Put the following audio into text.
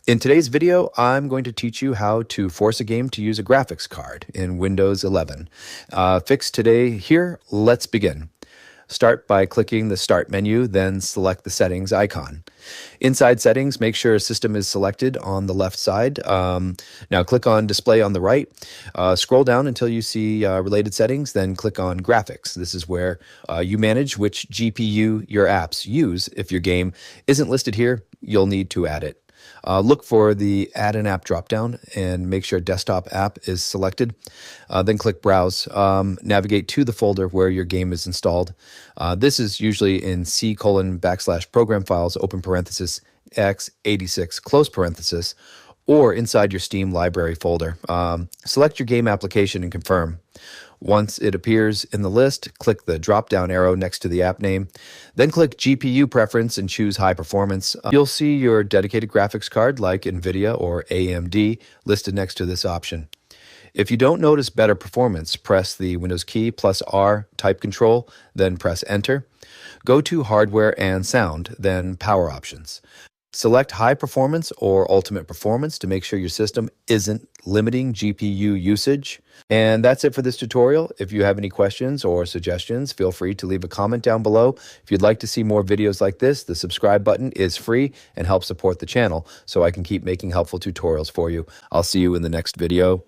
In today's video, I'm going to teach you how to force a game to use a graphics card in Windows 11. Fix today here, let's begin. Start by clicking the Start menu, then select the Settings icon. Inside Settings, make sure System is selected on the left side. Now click on Display on the right. Scroll down until you see Related Settings, then click on Graphics. This is where you manage which GPU your apps use. If your game isn't listed here, you'll need to add it. Look for the Add an App dropdown and make sure Desktop App is selected. Then click Browse. Navigate to the folder where your game is installed. This is usually in C:\program files, open parenthesis, x86, close parenthesis, or inside your Steam library folder. Select your game application and confirm. Once it appears in the list, click the drop-down arrow next to the app name. Then click GPU Preference and choose High Performance. You'll see your dedicated graphics card like NVIDIA or AMD listed next to this option. If you don't notice better performance, press the Windows key plus R type control, then press Enter. Go to Hardware and Sound, then Power Options. Select High Performance or Ultimate Performance to make sure your system isn't limiting GPU usage. And that's it for this tutorial. If you have any questions or suggestions, feel free to leave a comment down below. If you'd like to see more videos like this, the subscribe button is free and helps support the channel so I can keep making helpful tutorials for you. I'll see you in the next video.